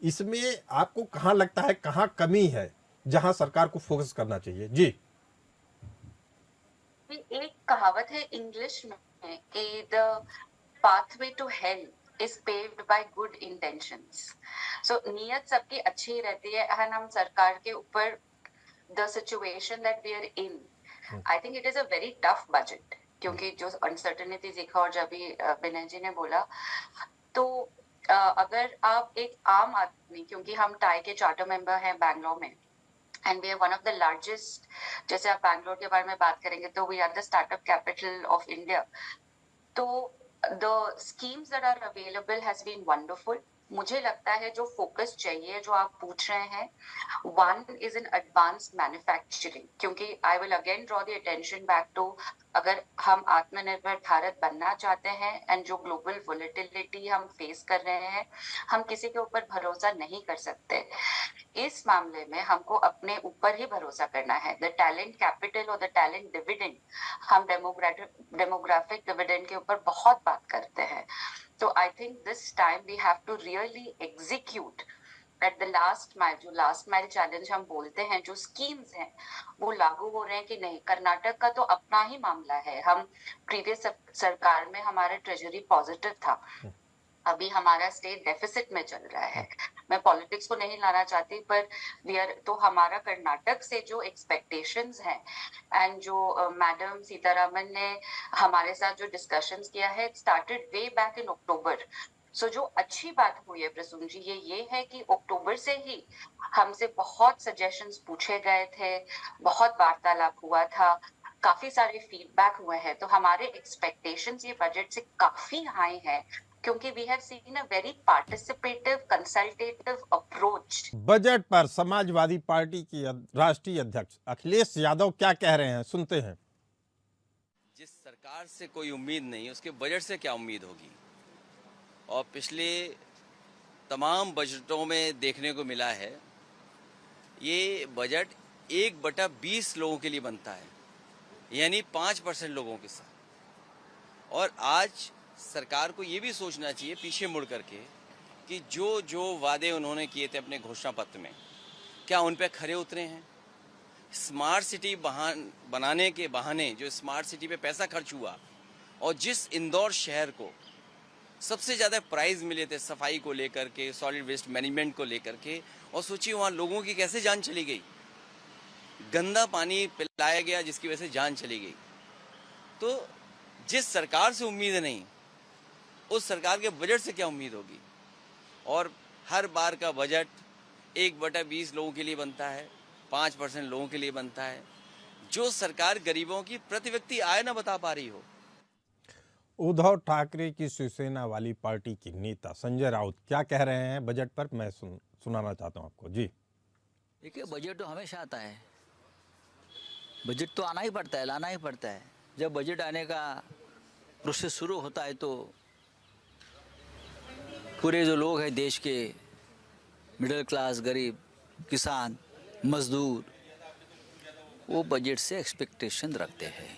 इसमें आपको कहाँ लगता है, कहाँ कमी है जहां सरकार को फोकस करना चाहिए? जी, एक कहावत है इंग्लिश में कि the pathway to hell is paved by good intentions. So नीयत सबकी अच्छी रहती है, एंड हम सरकार के ऊपर the situation that we are in, I think it is a very tough budget, क्योंकि जो अनसर्टेनिटी देखा और जब भी विनय जी ने बोला, तो अगर आप एक आम आदमी, क्योंकि हम टाई के चार्टर मेंबर हैं बैंगलोर में, and we are one of the largest, जैसे आप बैंगलोर के बारे में बात करेंगे तो we are the startup capital of India. तो the schemes that are available has been wonderful. मुझे लगता है जो फोकस चाहिए जो आप पूछ रहे हैं, one is in advance manufacturing, क्योंकि I will again draw the attention back to, अगर हम आत्मनिर्भर भारत बनना चाहते हैं एंड जो ग्लोबल वोलेटिलिटी हम फेस कर रहे हैं, हम किसी के ऊपर भरोसा नहीं कर सकते। इस मामले में हमको अपने ऊपर ही भरोसा करना है। द टैलेंट कैपिटल और द टैलेंट डिविडेंड, हम डेमोग्राफिक डिविडेंड के ऊपर बहुत बात करते हैं। तो I think this time we have to really execute at the last mile. जो लास्ट माइल चैलेंज हम बोलते हैं, जो स्कीम्स हैं वो लागू हो रहे हैं कि नहीं। कर्नाटक का तो अपना ही मामला है। हम प्रीवियस सरकार में हमारा ट्रेजरी पॉजिटिव था, अभी हमारा स्टेट डेफिसिट में चल रहा है। मैं पॉलिटिक्स को नहीं लाना चाहती, पर तो हमारा कर्नाटक से जो एक्सपेक्टेशंस हैं एंड जो मैडम सीतारामन ने हमारे साथ जो डिस्कशंस किया है, स्टार्टेड वे बैक इन अक्टूबर। सो जो अच्छी बात हुई है प्रसून जी, ये है कि अक्टूबर से ही हमसे बहुत सजेशंस पूछे गए थे, बहुत वार्तालाप हुआ था, काफी सारे फीडबैक हुए हैं। तो हमारे एक्सपेक्टेशंस ये बजट से काफी हाई है, क्योंकि we have seen a very participative consultative approach. Budget पर समाजवादी पार्टी की राष्ट्रीय अध्यक्ष अखिलेश यादव क्या कह रहे हैं, सुनते हैं। जिस सरकार से कोई उम्मीद नहीं, उसके बजट से क्या उम्मीद होगी। और पिछले तमाम बजटों में देखने को मिला है, ये बजट 1/20 लोगों के लिए बनता है, यानी 5% लोगों के साथ। और आज सरकार को ये भी सोचना चाहिए पीछे मुड़ करके कि जो वादे उन्होंने किए थे अपने घोषणा पत्र में, क्या उन पे खरे उतरे हैं। स्मार्ट सिटी बनाने के बहाने जो स्मार्ट सिटी पे पैसा खर्च हुआ, और जिस इंदौर शहर को सबसे ज़्यादा प्राइज़ मिले थे सफाई को लेकर के, सॉलिड वेस्ट मैनेजमेंट को लेकर के, और सोचिए वहाँ लोगों की कैसे जान चली गई। गंदा पानी पिलाया गया जिसकी वजह से जान चली गई। तो जिस सरकार से उम्मीद नहीं, उस सरकार के बजट से क्या उम्मीद होगी। और हर बार का बजट 1/20 लोगों के लिए बनता है, 5% लोगों के लिए बनता है। जो सरकार गरीबों की प्रति व्यक्ति आय न बता पा रही हो। उद्धव ठाकरे की शिवसेना वाली पार्टी की नेता संजय राउत क्या कह रहे हैं बजट पर, मैं सुनाना चाहता हूं आपको। जी देखिए, बजट तो हमेशा आता है, बजट तो आना ही पड़ता है, लाना ही पड़ता है। जब बजट आने का प्रोसेस शुरू होता है तो पूरे जो लोग हैं देश के, मिडिल क्लास, गरीब, किसान, मजदूर, वो बजट से एक्सपेक्टेशन रखते हैं।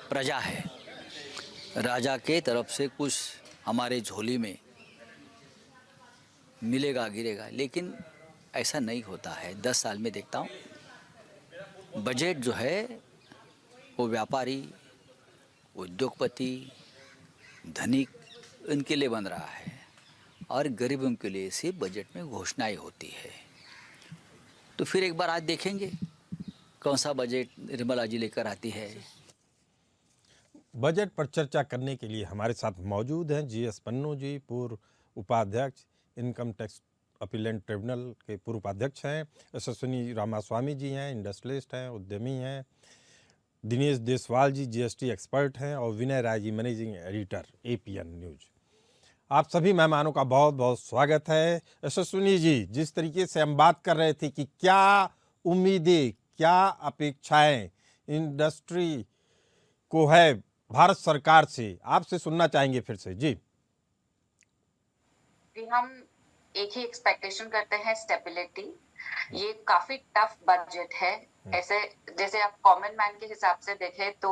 प्रजा है, राजा के तरफ से कुछ हमारे झोली में मिलेगा गिरेगा, लेकिन ऐसा नहीं होता है। 10 साल में देखता हूँ बजट जो है वो व्यापारी, उद्योगपति, धनिक, इनके लिए बन रहा है, और गरीबों के लिए सिर्फ बजट में घोषणाएं होती है। तो फिर एक बार आज देखेंगे कौन सा बजट निर्मला जी लेकर आती है। बजट पर चर्चा करने के लिए हमारे साथ मौजूद हैं GS पन्नू जी, पूर्व उपाध्यक्ष, इनकम टैक्स अपीलेंट ट्रिब्यूनल के पूर्व उपाध्यक्ष हैं। यशस्विनी रामास्वामी जी हैं, इंडस्ट्रियलिस्ट हैं, उद्यमी हैं। दिनेश देसवाल जी GST एक्सपर्ट हैं, और विनय Rai ji managing editor APN news. आप सभी मेहमानों का बहुत बहुत स्वागत है। यशस्विनी जी, जिस तरीके से हम बात कर रहे थे कि क्या उम्मीदें, क्या अपेक्षाएं इंडस्ट्री को है भारत सरकार से, आपसे सुनना चाहेंगे फिर से। जी हम एक ही एक्सपेक्टेशन करते हैं, स्टेबिलिटी। ये काफी टफ बजट है। ऐसे जैसे आप कॉमन मैन के हिसाब से देखें तो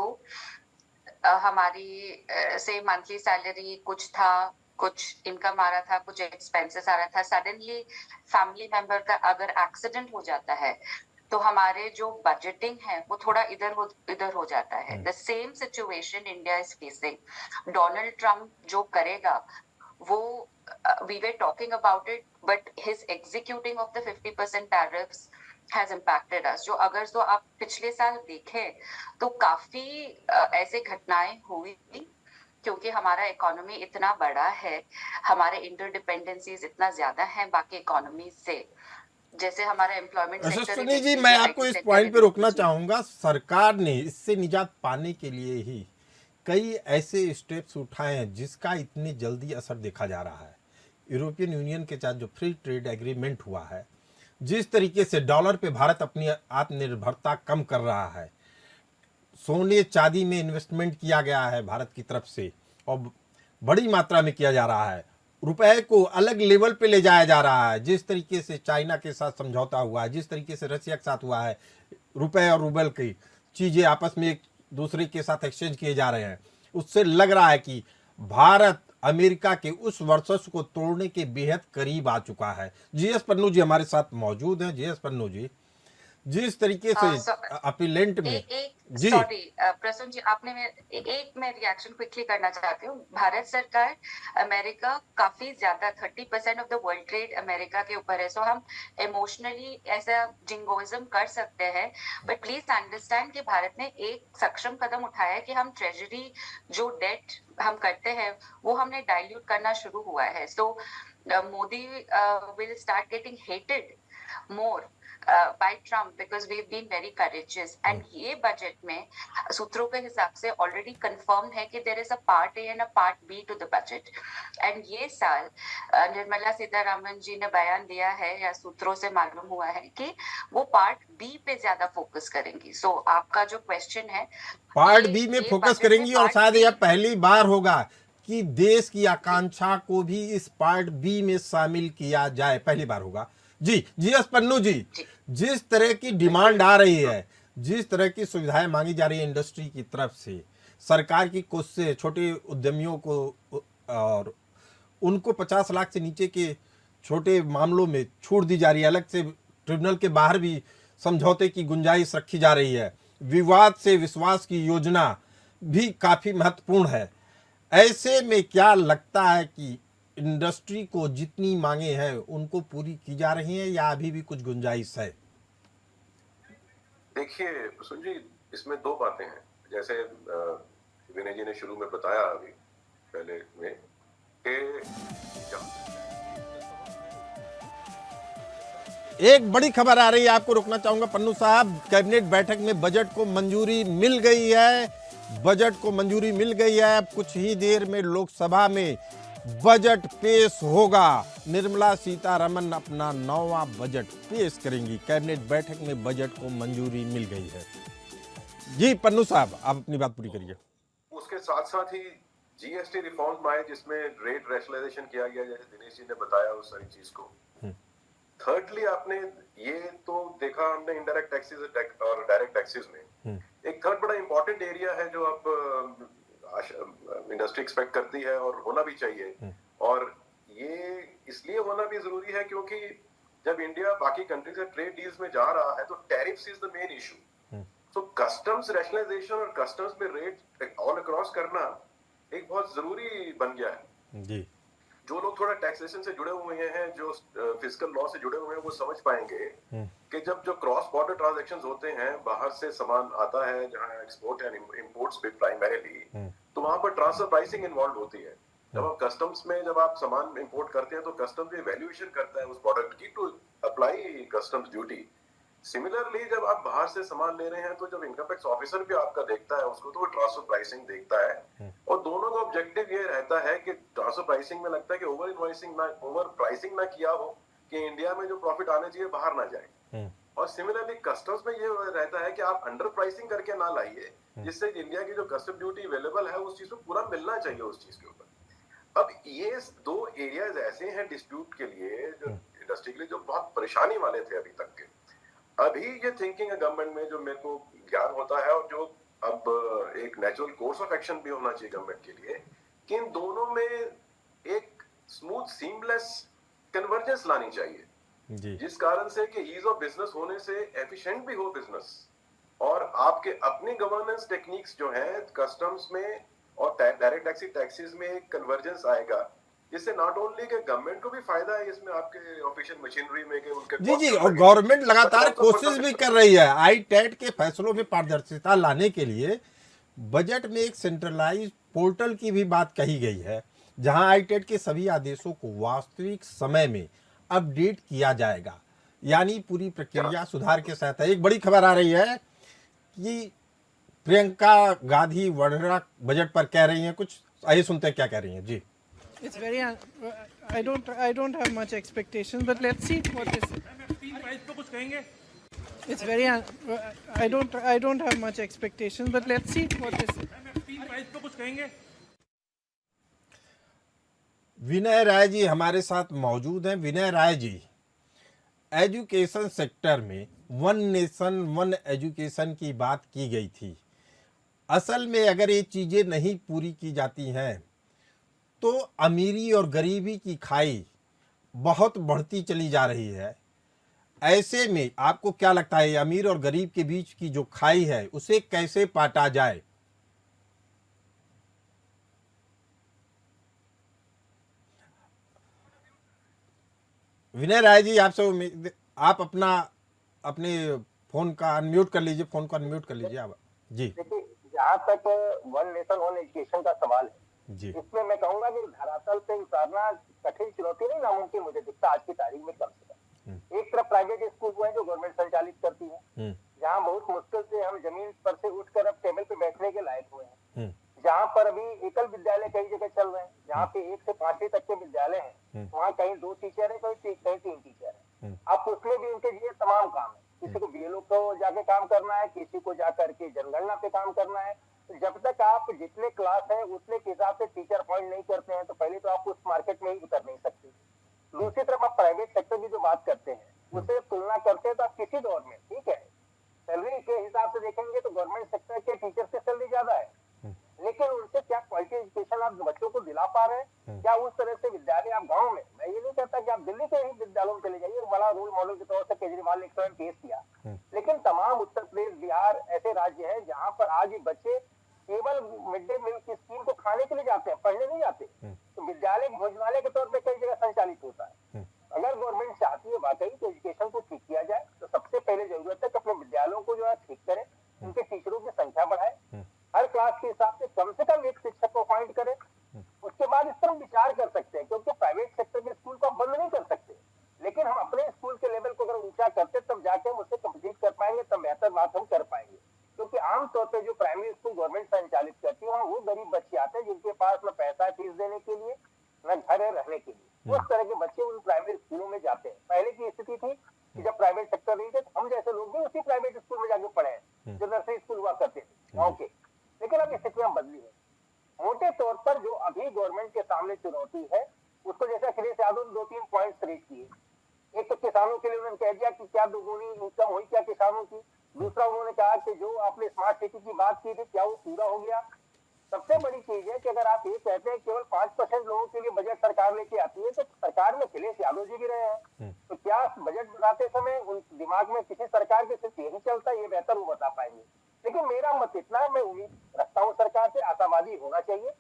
हमारी से मंथली सैलरी कुछ था, कुछ इनकम आ रहा था, कुछ एक्सपेंसेस आ रहा था। सडनली फैमिली मेंबर का अगर एक्सीडेंट हो जाता है तो हमारे जो बजटिंग है वो थोड़ा इधर हो जाता है। The same situation India is facing. Donald Trump जो करेगा वो we were talking about it, but his executing of the 50% tariffs has impacted us. जो अगर तो आप पिछले साल देखें तो काफी ऐसे घटनाएं हुई, क्योंकि हमारा इकोनॉमी इतना बड़ा है, हमारे इंटरडिपेंडेंसीज इतना ज्यादा हैं बाकी इकोनॉमी से। जैसे हमारा एम्प्लॉयमेंट यशस्विनी जी, मैं आपको इस पॉइंट पे रोकना चाहूंगा। सरकार ने इससे निजात पाने के लिए ही कई ऐसे स्टेप्स उठाए हैं जिसका इतनी जल्दी असर देखा जा रहा है। यूरोपियन यूनियन के साथ जो फ्री ट्रेड एग्रीमेंट हुआ है, जिस तरीके से डॉलर पे भारत अपनी आत्मनिर्भरता कम कर रहा है, सोने चांदी में इन्वेस्टमेंट किया गया है भारत की तरफ से और बड़ी मात्रा में किया जा रहा है, रुपए को अलग लेवल पे ले जाया जा रहा है, जिस तरीके से चाइना के साथ समझौता हुआ है, जिस तरीके से रशिया के साथ हुआ है, रुपए और रूबल की चीजें आपस में एक दूसरे के साथ एक्सचेंज किए जा रहे हैं, उससे लग रहा है कि भारत अमेरिका के उस वर्चस्व को तोड़ने के बेहद करीब आ चुका है। जीएस पन्नू जी हमारे साथ मौजूद हैं। जीएस पन्नू जी, जिस तरीके से अपीलेंट में जी सॉरी प्रसून जी, आपने मैं रिएक्शन क्विकली करना चाहती हूँ। भारत सरकार अमेरिका काफी ज्यादा 30% of the world trade America के ऊपर है, सो हम इमोशनली ऐसा जिंगोइज्म कर सकते हैं, बट प्लीज अंडरस्टैंड कि भारत ने एक सक्षम कदम उठाया है कि हम ट्रेजरी जो डेट हम करते हैं वो हमने डाइल्यूट करना शुरू हुआ है। So Modi will start getting hated more by Trump because we've been very courageous and ये बजट में सूत्रों के हिसाब से ऑलरेडी कंफर्म है कि there is a part A and a part B to the budget and ये साल निर्मला सीतारामन जी ने बयान दिया है या सूत्रों से मालूम हुआ है कि वो पार्ट बी पे ज्यादा फोकस करेंगी। सो आपका जो क्वेश्चन है पार्ट बी में फोकस करेंगी और शायद यह पहली बार होगा कि देश की आकांक्षा को भी इस पार्ट बी में शामिल किया जाए, पहली बार होगा। जी जीएस पन्नू जी, जिस तरह की डिमांड आ रही है, जिस तरह की सुविधाएं मांगी जा रही है इंडस्ट्री की तरफ से, सरकार की कोशिश से छोटे उद्यमियों को और उनको 50 लाख से नीचे के छोटे मामलों में छूट दी जा रही है, अलग से ट्रिब्यूनल के बाहर भी समझौते की गुंजाइश रखी जा रही है, विवाद से विश्वास की योजना भी काफी महत्वपूर्ण है। ऐसे में क्या लगता है कि इंडस्ट्री को जितनी मांगे हैं उनको पूरी की जा रही हैं या अभी भी कुछ गुंजाइश है? देखिए प्रसून जी, इसमें दो बातें हैं। जैसे विनय जी ने शुरू में बताया अभी पहले में कि एक बड़ी खबर आ रही है, आपको रोकना चाहूंगा पन्नू साहब। कैबिनेट बैठक में बजट को मंजूरी मिल गई है, बजट को मंजूरी मिल गई है। अब कुछ ही देर में लोकसभा में बजट पेश होगा। निर्मला सीतारमन अपना 9वां बजट पेश करेंगी। कैबिनेट बैठक में बजट को मंजूरी मिल गई है। जी पन्नू साहब, आप अपनी बात पूरी करिए। उसके साथ साथ ही जीएसटी रिफॉर्म आए जिसमें रेट रैशनलाइजेशन किया गया, जैसे दिनेश जी ने बताया उस सारी चीज को। थर्डली आपने ये तो देखा हमने इनडायरेक्ट टैक्सेस और डायरेक्ट टैक्सेस में एक थर्ड बड़ा इंपॉर्टेंट एरिया है जो अब इंडस्ट्री एक्सपेक्ट करती है और होना भी चाहिए, और ये इसलिए होना भी जरूरी है क्योंकि जब इंडिया बाकी कंट्री से ट्रेड डील्स में जा रहा है तो tariffs is the main issue. So customs rationalisation और कस्टम्स में रेट ऑल अक्रॉस करना एक बहुत जरूरी बन गया है। जी, जो लोग थोड़ा टैक्सेशन से जुड़े हुए हैं, जो फिस्कल लॉ से जुड़े हुए हैं, वो समझ पाएंगे कि जब जो क्रॉस बॉर्डर ट्रांजैक्शंस होते हैं, बाहर से सामान आता है जहां एक्सपोर्ट एंड इंपोर्ट्स पे प्राइमरीली, तो वहां पर ट्रांसफर प्राइसिंग इन्वॉल्व होती है। जब आप कस्टम्स में जब आप सामान इंपोर्ट करते हैं तो कस्टम्स भी वैल्यूएशन करता है उस प्रोडक्ट की to apply customs duty. Similarly जब आप बाहर से सामान ले रहे हैं तो जब इनकम टैक्स ऑफिसर भी आपका देखता है उसको, तो वो ट्रांसफर प्राइसिंग देखता है, और दोनों का ऑब्जेक्टिव ये रहता है कि ट्रांसफर प्राइसिंग में लगता है कि ओवर इनवॉइसिंग ना, ओवर प्राइसिंग ना किया हो कि इंडिया में जो प्रॉफिट आने चाहिए बाहर ना जाए। और सिमिलरली कस्टम्स में ये रहता है कि आप अंडर प्राइसिंग करके ना लाइए, जिससे इंडिया की जो कस्टम ड्यूटी अवेलेबल है उस चीज को पूरा मिलना चाहिए उस चीज के ऊपर। अब ये दो एरियाज ऐसे हैं डिस्प्यूट के लिए, जो इंडस्ट्री के लिए, जो बहुत परेशानी वाले थे अभी तक के। अभी ये थिंकिंग है गवर्नमेंट में, जो मेरे को ज्ञान होता है और जो अब एक नेचुरल कोर्स ऑफ एक्शन भी होना चाहिए गवर्नमेंट के लिए, कि इन दोनों में एक स्मूथ सीमलेस कन्वर्जेंस लानी चाहिए जी। जिस कारण से कि ईज ऑफ बिजनेस होने से एफिशिएंट भी हो बिजनेस, और आपके अपनी गवर्नेंस टेक्निक्स जो है कस्टम्स में और डायरेक्ट टैक्सेस में एक कन्वर्जेंस आएगा, जिससे नॉट ओनली के गवर्नमेंट को भी फायदा है इसमें, आपके ऑफिशियल मशीनरी में के उनके जी, और गवर्नमेंट लगातार कोशिश भी कर रही है आई-टैट के फैसलों में पारदर्शिता लाने के लिए। बजट में एक सेंट्रलाइज पोर्टल की भी बात कही गई है, जहां आई-टैट के सभी आदेशों को वास्तविक समय में अपडेट किया जाएगा, यानी पूरी प्रक्रिया सुधार के साथ है। एक बड़ी खबर आ रही है कि प्रियंका गांधी वड्रा बजट पर कह रही हैं कुछ, आइए सुनते हैं क्या कह रही हैं जी। It's very. I don't have much expectations, but let's see what this. कुछ कहेंगे? It's very. I don't have much expectations, but let's see what this. कुछ कहेंगे? विनय राय जी हमारे साथ मौजूद हैं। विनय राय जी, एजुकेशन सेक्टर में वन नेशन वन एजुकेशन की बात की गई थी। असल में अगर ये चीज़ें नहीं पूरी की जाती हैं तो अमीरी और गरीबी की खाई बहुत बढ़ती चली जा रही है। ऐसे में आपको क्या लगता है, अमीर और गरीब के बीच की जो खाई है उसे कैसे पाटा जाए? विनय राय जी, आपसे उम्मीद, आप अपने फोन का अनम्यूट कर लीजिए, फोन को अनम्यूट कर लीजिए आप जी। देखिए, जहाँ तक वन नेशन वन एजुकेशन का सवाल है जी, इसमें मैं कहूंगा कि धरातल पे उतारना कठिन चुनौती नहीं, नामुमकिन मुझे दिखता आज की तारीख में कम से कम। एक तरफ प्राइवेट स्कूल हुए हैं जो गवर्नमेंट संचालित करती है, जहाँ बहुत मुश्किल से हम जमीन पर से उठकर अब टेबल पे बैठने के लायक हुए हैं, जहाँ पर अभी एकल विद्यालय कई जगह चल रहे हैं, जहाँ पे 1 से 5वीं तक के विद्यालय हैं, वहाँ कहीं 2 टीचर है, कहीं 3 टीचर है। अब उसमें भी उनके लिए तमाम काम है, किसी को बीएलओ को जाके काम करना है, किसी को जाकर के जनगणना पे काम करना है। तो जब तक आप जितने क्लास है उतने के हिसाब से टीचर अपॉइंट नहीं करते हैं तो पहले तो आप उस मार्केट में ही उतर नहीं सकते। दूसरी तरफ आप प्राइवेट सेक्टर की जो बात करते हैं उससे तुलना करते हैं तो आप किसी दौर में, ठीक है, सैलरी के हिसाब से देखेंगे तो गवर्नमेंट सेक्टर के टीचर की सैलरी ज्यादा है, लेकिन उनसे क्या क्वालिटी एजुकेशन आप बच्चों को दिला पा रहे हैं? क्या उस तरह से विद्यालय आप गांव में, मैं ये नहीं कहता कि आप दिल्ली के ही विद्यालयों में चले जाइए, बड़ा रोल मॉडल के तौर से केजरीवाल ने एक समय पेश किया, लेकिन तमाम उत्तर प्रदेश बिहार ऐसे राज्य हैं जहाँ पर आज भी बच्चे केवल मिड डे मील की स्कीम को खाने के लिए जाते हैं, पढ़ने नहीं जाते। तो विद्यालय भोजनालय के तौर पर कई जगह संचालित होता है। अगर गवर्नमेंट चाहती है वाकई तो एजुकेशन को ठीक किया जाए तो सबसे पहले जरूरत है कि अपने विद्यालयों को जो है ठीक करें, उनके टीचरों की संख्या बढ़ाए, हर क्लास के हिसाब से कम एक शिक्षक को अपॉइंट करें। उसके बाद इस पर विचार कर सकते हैं, क्योंकि प्राइवेट सेक्टर के स्कूल को बंद नहीं कर सकते, लेकिन हम अपने स्कूल के लेवल को अगर ऊंचा करते तब जाके हम उससे कंप्लीट कर पाएंगे, तब बेहतर बात हम कर पाएंगे। क्योंकि आमतौर पर जो प्राइमरी स्कूल गवर्नमेंट संचालित करती है वहाँ वो गरीब बच्चे आते हैं जिनके पास न पैसा है फीस देने के लिए न घर है रहने के लिए, उस तरह के बच्चे उन प्राइवेट स्कूलों में जाते हैं। पहले की स्थिति थी कि जब प्राइवेट सेक्टर नहीं थे हम जैसे लोग भी उसी प्राइवेट स्कूल में जाके पढ़े हैं जो नर्सरी स्कूल हुआ करते थे गाँव के, लेकिन अब स्थितियां बदली है। मोटे तौर पर जो अभी गवर्नमेंट के सामने चुनौती है उसको जैसे अखिलेश यादव ने 2-3 पॉइंट्स रेज किए। एक तो किसानों के लिए उन्होंने कह दिया कि क्या दोगुनी इनकम हुई क्या किसानों की। दूसरा उन्होंने कहा कि जो आपने स्मार्ट सिटी की बात की थी क्या वो पूरा हो गया। सबसे बड़ी चीज है कि अगर आप ये कहते हैं केवल 5% लोगों के लिए बजट सरकार लेके आती है तो सरकार में अखिलेश यादव जी भी रहे हैं, तो क्या बजट बनाते समय उन दिमाग में किसी सरकार के सिर्फ यही चलता है, ये बेहतर वो बता पाएंगे। लेकिन मेरा मत इतना है, मैं उम्मीद रखता हूँ सरकार से, आशावादी होना चाहिए।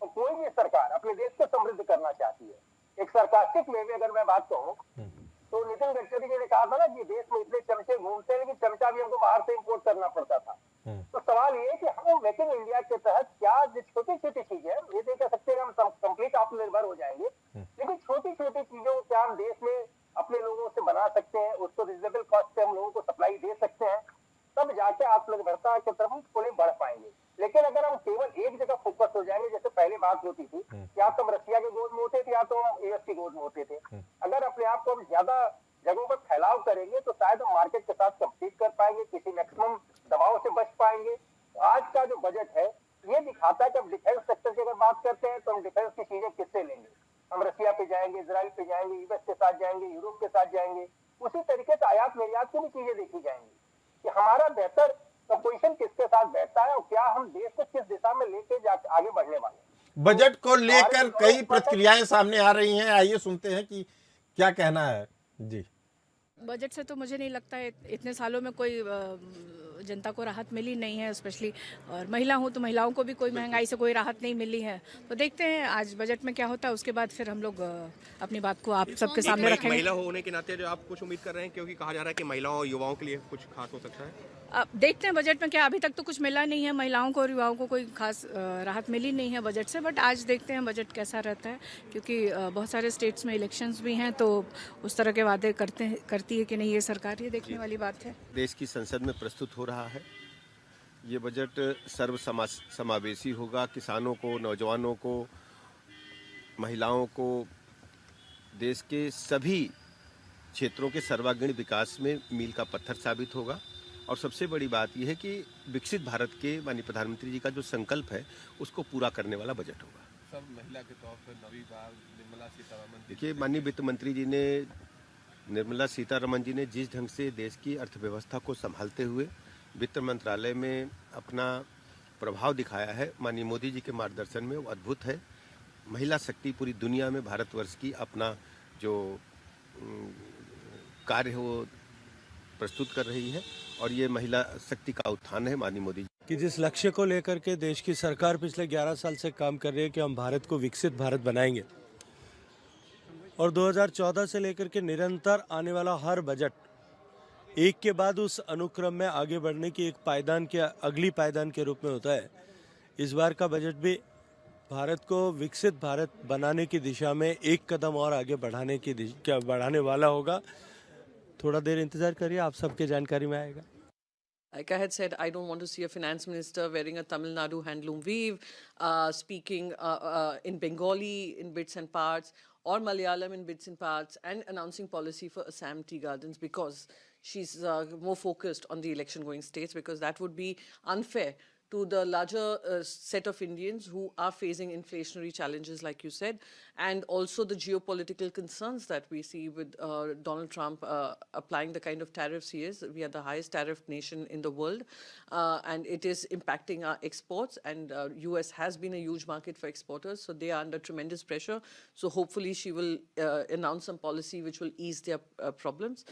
और कोई भी सरकार अपने देश को समृद्ध करना चाहती है। एक सरकास्टिक वे में अगर मैं बात कहूँ तो नितिन गडकरी जी ने कहा था ना कि देश में इतने चमचे घूमते हैं लेकिन चमचा भी हमको बाहर से इंपोर्ट करना पड़ता था। तो सवाल ये है कि हम मेक इन इंडिया के तहत क्या छोटी छोटी चीजें, ये नहीं कह सकते हम कंप्लीट आत्मनिर्भर हो जाएंगे, लेकिन छोटी छोटी चीजों को क्या हम देश में अपने लोगों से बना सकते हैं, उसको रिजनेबल कॉस्ट पे हम लोगों को सप्लाई दे सकते हैं, तब जाके आत्मनिर्भरता की तरफ हम थोड़े बढ़ पाएंगे। लेकिन अगर हम केवल एक जगह फोकस हो जाएंगे, जैसे पहले बात होती थी या तो हम रसिया के गोद में होते थे या तो हम यूएस की गोद में होते थे, अगर अपने आप को हम ज्यादा जगहों पर फैलाव करेंगे तो शायद हम मार्केट के साथ कंपीट कर पाएंगे, किसी मैक्सिमम दबाव से बच पाएंगे। आज का जो बजट है ये दिखाता है कि हम डिफेंस सेक्टर की अगर बात करते हैं तो हम डिफेंस की चीजें किससे लेंगे, हम रसिया पे जाएंगे, इजराइल पे जाएंगे, यूएस के साथ जाएंगे, यूरोप के साथ जाएंगे, उसी तरीके से आयात निर्यात की भी चीजें देखी जाएंगी कि हमारा बेहतर कंपोजिशन किसके साथ बैठता है और क्या हम देश को किस दिशा में लेके आगे बढ़ने वाले। बजट को लेकर कई प्रतिक्रियाएं सामने आ रही हैं, आइए सुनते हैं कि क्या कहना है जी। बजट से तो मुझे नहीं लगता है इतने सालों में कोई जनता को राहत मिली नहीं है, स्पेशली और महिला हूँ तो महिलाओं को भी कोई महंगाई से कोई राहत नहीं मिली है। तो देखते हैं आज बजट में क्या होता है, उसके बाद फिर हम लोग अपनी बात को आप सबके सामने रखेंगे। महिला होने के नाते जो आप कुछ उम्मीद कर रहे हैं, क्योंकि कहा जा रहा है कि महिलाओं और युवाओं के लिए कुछ खास हो सकता है। अब देखते हैं बजट में क्या, अभी तक तो कुछ मिला नहीं है, महिलाओं को और युवाओं को कोई खास राहत मिली नहीं है बजट से, बट आज देखते हैं बजट कैसा रहता है, क्योंकि बहुत सारे स्टेट्स में इलेक्शंस भी हैं तो उस तरह के वादे करती है कि नहीं ये सरकार, ये देखने वाली बात है। देश की संसद में प्रस्तुत हो रहा है ये बजट सर्व समावेशी होगा। किसानों को, नौजवानों को, महिलाओं को, देश के सभी क्षेत्रों के सर्वांगीण विकास में मील का पत्थर साबित होगा। और सबसे बड़ी बात यह है कि विकसित भारत के माननीय प्रधानमंत्री जी का जो संकल्प है उसको पूरा करने वाला बजट होगा। सब महिला के तौर पर नवी बार निर्मला सीतारमण देखिए, माननीय वित्त मंत्री जी ने, निर्मला सीतारमण जी ने जिस ढंग से देश की अर्थव्यवस्था को संभालते हुए वित्त मंत्रालय में अपना प्रभाव दिखाया है, माननीय मोदी जी के मार्गदर्शन में, वो अद्भुत है। महिला शक्ति पूरी दुनिया में भारतवर्ष की अपना जो कार्य है वो प्रस्तुत कर रही है और ये महिला शक्ति का उत्थान है माननीय मोदी जी कि जिस लक्ष्य को लेकर के देश की सरकार पिछले 11 साल से काम कर रही है कि हम भारत को विकसित भारत बनाएंगे, और 2014 से लेकर के निरंतर आने वाला हर बजट एक के बाद उस अनुक्रम में आगे बढ़ने की एक पायदान के अगली पायदान के रूप में होता है। इस बार का बजट भी भारत को विकसित भारत बनाने की दिशा में एक कदम और आगे बढ़ाने वाला होगा। थोड़ा देर इंतजार करिए, आप सबके जानकारी में आएगा। Like I had said, I don't want to see a finance minister wearing a Tamil Nadu handloom weave, speaking in Bengali in bits and parts, or Malayalam in bits and parts, and announcing policy for Assam tea gardens because she's more focused on the election-going states, because that would be unfair to the larger set of Indians who are facing inflationary challenges, like you said, and also the geopolitical concerns that we see with Donald Trump applying the kind of tariffs he is. We are the highest tariff nation in the world, and it is impacting our exports, and US has been a huge market for exporters, so they are under tremendous pressure. So hopefully she will announce some policy which will ease their problems.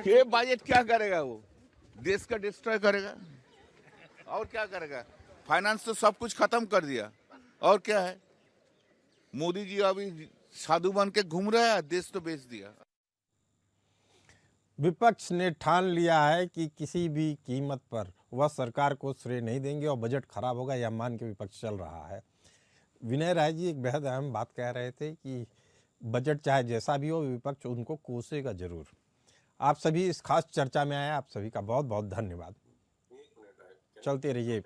ये budget क्या करेगा? वो देश का destroy करेगा और क्या करेगा? फाइनेंस तो सब कुछ खत्म कर दिया और क्या है? मोदी जी अभी साधु बन के घूम रहा है, देश तो बेच दिया। विपक्ष ने ठान लिया है कि किसी भी कीमत पर वह सरकार को श्रेय नहीं देंगे और बजट खराब होगा, यह मान के विपक्ष चल रहा है। विनय राय जी एक बेहद अहम बात कह रहे थे कि बजट चाहे जैसा भी हो, विपक्ष उनको कोसेगा जरूर। आप सभी इस खास चर्चा में आए, आप सभी का बहुत बहुत धन्यवाद। चलते रहिए।